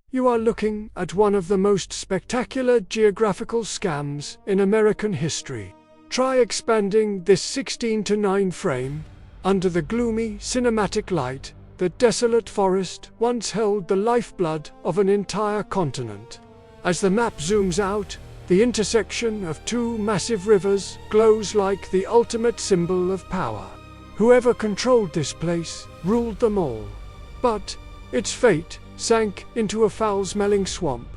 You are looking at one of the most spectacular geographical scams in American history. Try expanding this 16:9 frame. Under the gloomy cinematic light, the desolate forest once held the lifeblood of an entire continent. As the map zooms out, the intersection of two massive rivers glows like the ultimate symbol of power. Whoever controlled this place ruled them all. But its fate sank into a foul-smelling swamp.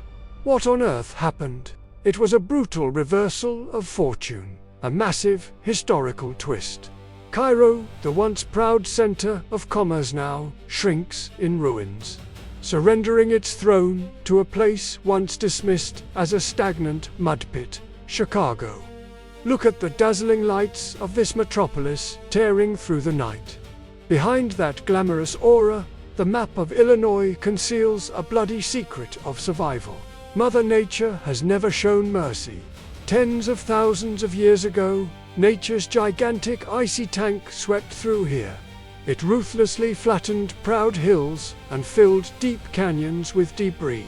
What on earth happened? It was a brutal reversal of fortune, a massive historical twist. Cairo, the once proud center of commerce, now shrinks in ruins, surrendering its throne to a place once dismissed as a stagnant mud pit, Chicago. Look at the dazzling lights of this metropolis tearing through the night. Behind that glamorous aura, the map of Illinois conceals a bloody secret of survival. Mother Nature has never shown mercy. Tens of thousands of years ago, nature's gigantic icy tank swept through here. It ruthlessly flattened proud hills and filled deep canyons with debris.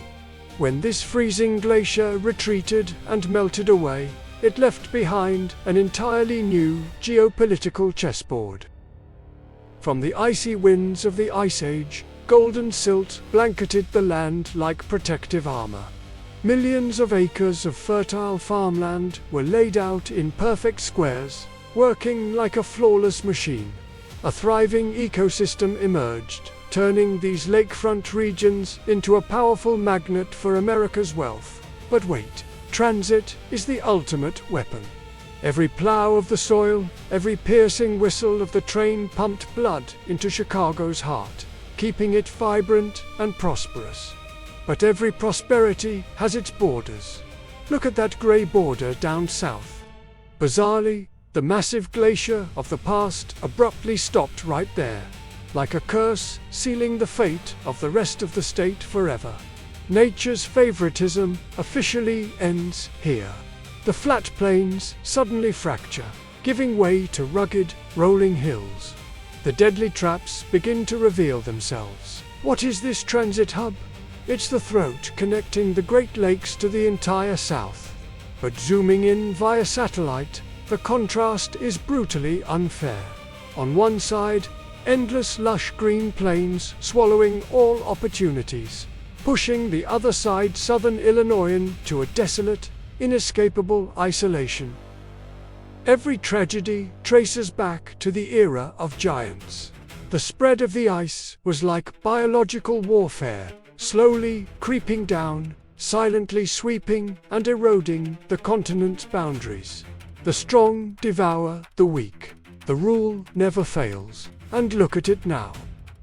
When this freezing glacier retreated and melted away, it left behind an entirely new geopolitical chessboard. From the icy winds of the Ice Age, golden silt blanketed the land like protective armor. Millions of acres of fertile farmland were laid out in perfect squares, working like a flawless machine. A thriving ecosystem emerged, turning these lakefront regions into a powerful magnet for America's wealth. But wait, transit is the ultimate weapon. Every plow of the soil, every piercing whistle of the train pumped blood into Chicago's heart, keeping it vibrant and prosperous. But every prosperity has its borders. Look at that gray border down south. Bizarrely, the massive glacier of the past abruptly stopped right there, like a curse sealing the fate of the rest of the state forever. Nature's favoritism officially ends here. The flat plains suddenly fracture, giving way to rugged, rolling hills. The deadly traps begin to reveal themselves. What is this transit hub? It's the throat connecting the Great Lakes to the entire South. But zooming in via satellite, the contrast is brutally unfair. On one side, endless lush green plains swallowing all opportunities, pushing the other side, southern Illinoisan, to a desolate, inescapable isolation. Every tragedy traces back to the era of giants. The spread of the ice was like biological warfare, slowly creeping down, silently sweeping and eroding the continent's boundaries. The strong devour the weak. The rule never fails. And look at it now.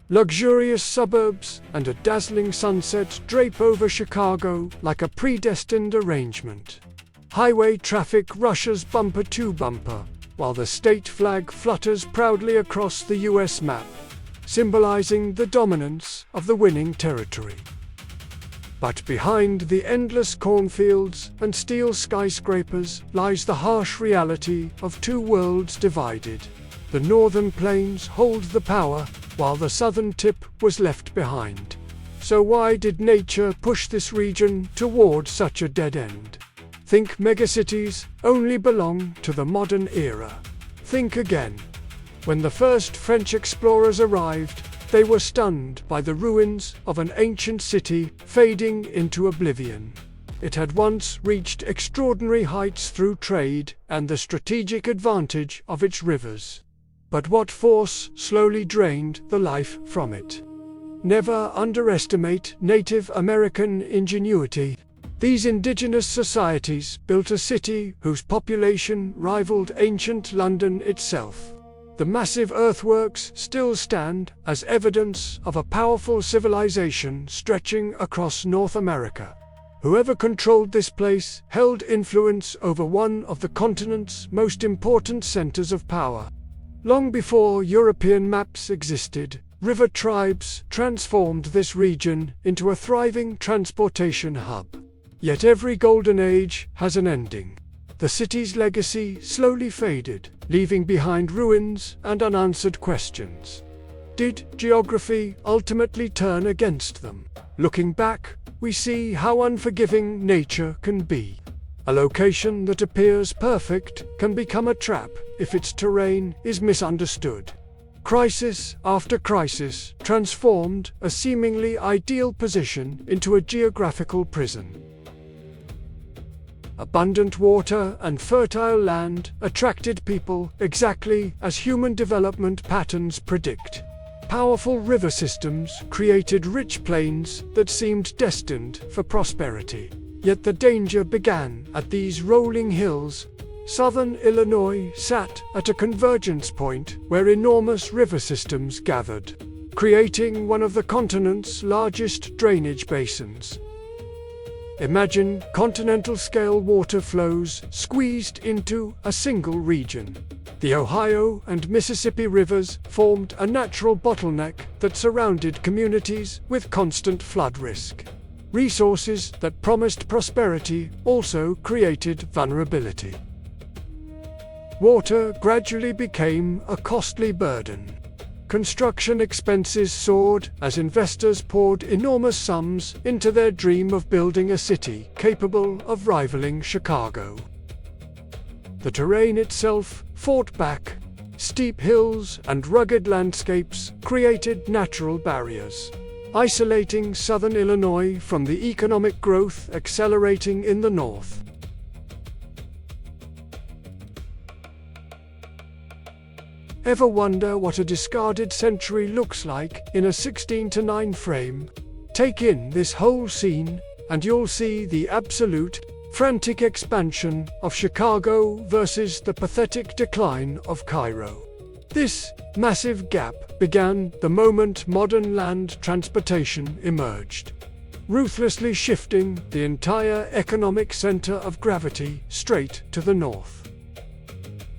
Luxurious suburbs and a dazzling sunset drape over Chicago like a predestined arrangement. Highway traffic rushes bumper to bumper, while the state flag flutters proudly across the US map, symbolizing the dominance of the winning territory. But behind the endless cornfields and steel skyscrapers lies the harsh reality of two worlds divided. The northern plains hold the power, while the southern tip was left behind. So why did nature push this region toward such a dead end? Think megacities only belong to the modern era. Think again. When the first French explorers arrived, they were stunned by the ruins of an ancient city fading into oblivion. It had once reached extraordinary heights through trade and the strategic advantage of its rivers. But what force slowly drained the life from it? Never underestimate Native American ingenuity. These indigenous societies built a city whose population rivaled ancient London itself. The massive earthworks still stand as evidence of a powerful civilization stretching across North America. Whoever controlled this place held influence over one of the continent's most important centers of power. Long before European maps existed, river tribes transformed this region into a thriving transportation hub. Yet every golden age has an ending. The city's legacy slowly faded, leaving behind ruins and unanswered questions. Did geography ultimately turn against them? Looking back, we see how unforgiving nature can be. A location that appears perfect can become a trap if its terrain is misunderstood. Crisis after crisis transformed a seemingly ideal position into a geographical prison. Abundant water and fertile land attracted people exactly as human development patterns predict. Powerful river systems created rich plains that seemed destined for prosperity. Yet the danger began at these rolling hills. Southern Illinois sat at a convergence point where enormous river systems gathered, creating one of the continent's largest drainage basins. Imagine continental-scale water flows squeezed into a single region. The Ohio and Mississippi rivers formed a natural bottleneck that surrounded communities with constant flood risk. Resources that promised prosperity also created vulnerability. Water gradually became a costly burden. Construction expenses soared as investors poured enormous sums into their dream of building a city capable of rivaling Chicago. The terrain itself fought back. Steep hills and rugged landscapes created natural barriers, isolating southern Illinois from the economic growth accelerating in the north. Ever wonder what a discarded century looks like in a 16:9 frame? Take in this whole scene, and you'll see the absolute, frantic expansion of Chicago versus the pathetic decline of Cairo. This massive gap began the moment modern land transportation emerged, ruthlessly shifting the entire economic center of gravity straight to the north.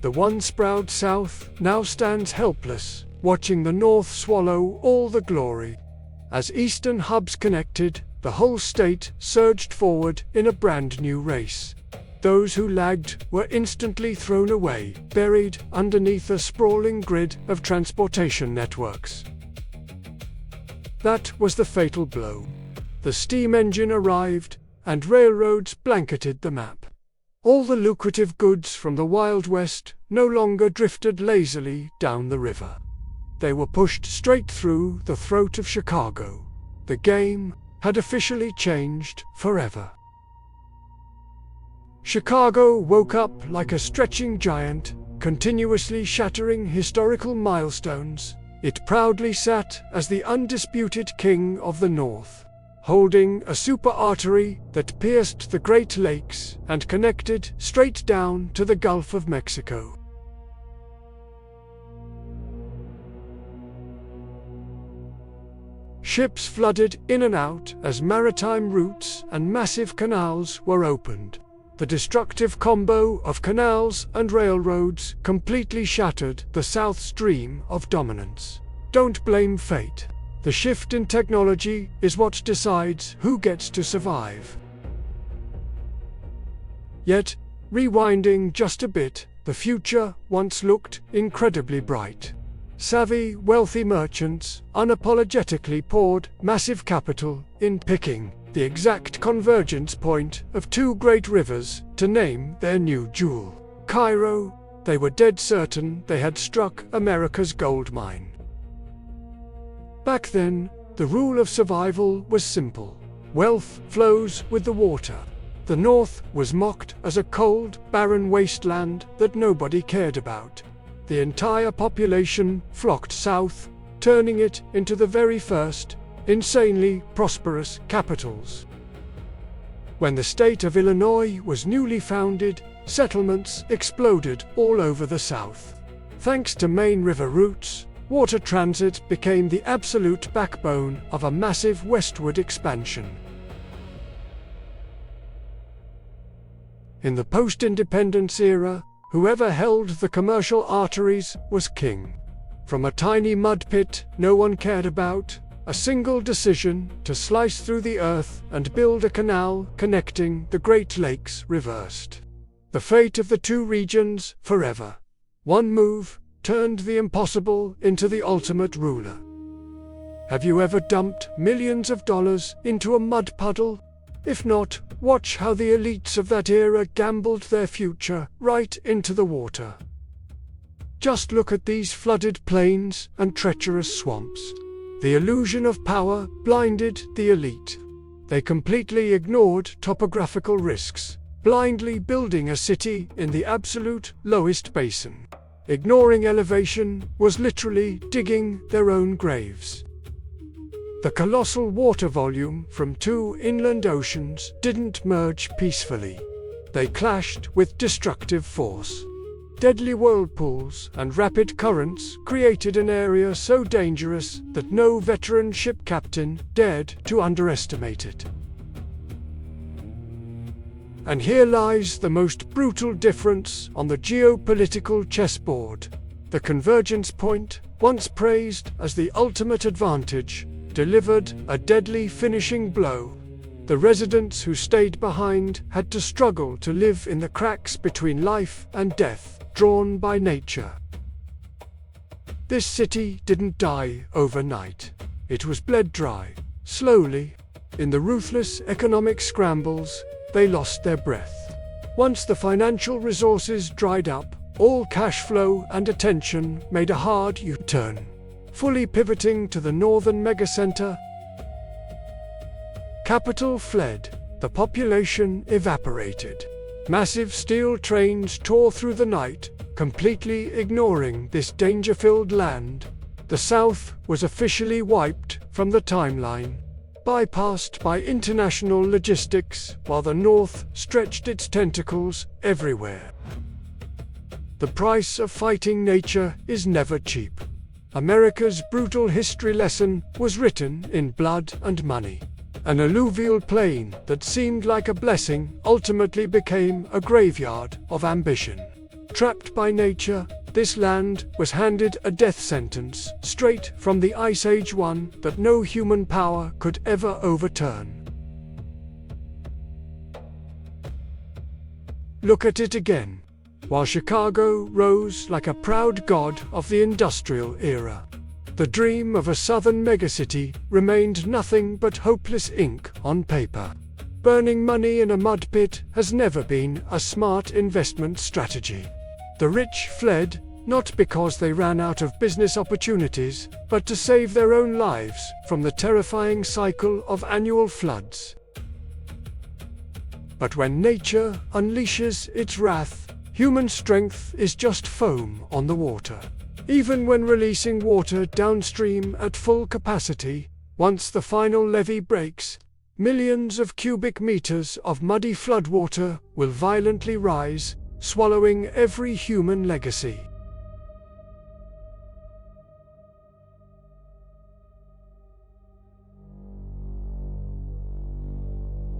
The once proud South now stands helpless, watching the North swallow all the glory. As eastern hubs connected, the whole state surged forward in a brand new race. Those who lagged were instantly thrown away, buried underneath a sprawling grid of transportation networks. That was the fatal blow. The steam engine arrived, and railroads blanketed the map. All the lucrative goods from the Wild West no longer drifted lazily down the river. They were pushed straight through the throat of Chicago. The game had officially changed forever. Chicago woke up like a stretching giant, continuously shattering historical milestones. It proudly sat as the undisputed king of the North, holding a super artery that pierced the Great Lakes and connected straight down to the Gulf of Mexico. Ships flooded in and out as maritime routes and massive canals were opened. The destructive combo of canals and railroads completely shattered the South's dream of dominance. Don't blame fate. The shift in technology is what decides who gets to survive. Yet, rewinding just a bit, the future once looked incredibly bright. Savvy, wealthy merchants unapologetically poured massive capital in picking the exact convergence point of two great rivers to name their new jewel, Cairo. They were dead certain they had struck America's gold mine. Back then, the rule of survival was simple. Wealth flows with the water. The North was mocked as a cold, barren wasteland that nobody cared about. The entire population flocked south, turning it into the very first, insanely prosperous capitals. When the state of Illinois was newly founded, settlements exploded all over the South. Thanks to main river routes, water transit became the absolute backbone of a massive westward expansion. In the post-independence era, whoever held the commercial arteries was king. From a tiny mud pit no one cared about, a single decision to slice through the earth and build a canal connecting the Great Lakes reversed the fate of the two regions forever. One move turned the impossible into the ultimate ruler. Have you ever dumped millions of dollars into a mud puddle? If not, watch how the elites of that era gambled their future right into the water. Just look at these flooded plains and treacherous swamps. The illusion of power blinded the elite. They completely ignored topographical risks, blindly building a city in the absolute lowest basin. Ignoring elevation was literally digging their own graves. The colossal water volume from two inland oceans didn't merge peacefully. They clashed with destructive force. Deadly whirlpools and rapid currents created an area so dangerous that no veteran ship captain dared to underestimate it. And here lies the most brutal difference on the geopolitical chessboard. The convergence point, once praised as the ultimate advantage, delivered a deadly finishing blow. The residents who stayed behind had to struggle to live in the cracks between life and death, drawn by nature. This city didn't die overnight. It was bled dry, slowly. In the ruthless economic scrambles, they lost their breath. Once the financial resources dried up, all cash flow and attention made a hard U-turn. Fully pivoting to the northern megacenter, capital fled, the population evaporated. Massive steel trains tore through the night, completely ignoring this danger-filled land. The South was officially wiped from the timeline, bypassed by international logistics, while the North stretched its tentacles everywhere. The price of fighting nature is never cheap. America's brutal history lesson was written in blood and money. An alluvial plain that seemed like a blessing ultimately became a graveyard of ambition. Trapped by nature, this land was handed a death sentence straight from the Ice Age, one that no human power could ever overturn. Look at it again. While Chicago rose like a proud god of the industrial era, the dream of a southern megacity remained nothing but hopeless ink on paper. Burning money in a mud pit has never been a smart investment strategy. The rich fled, not because they ran out of business opportunities, but to save their own lives from the terrifying cycle of annual floods. But when nature unleashes its wrath, human strength is just foam on the water. Even when releasing water downstream at full capacity, once the final levee breaks, millions of cubic meters of muddy floodwater will violently rise, swallowing every human legacy.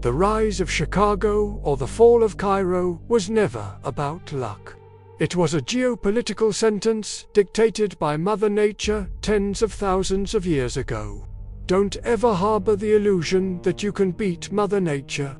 The rise of Chicago or the fall of Cairo was never about luck. It was a geopolitical sentence dictated by Mother Nature tens of thousands of years ago. Don't ever harbor the illusion that you can beat Mother Nature.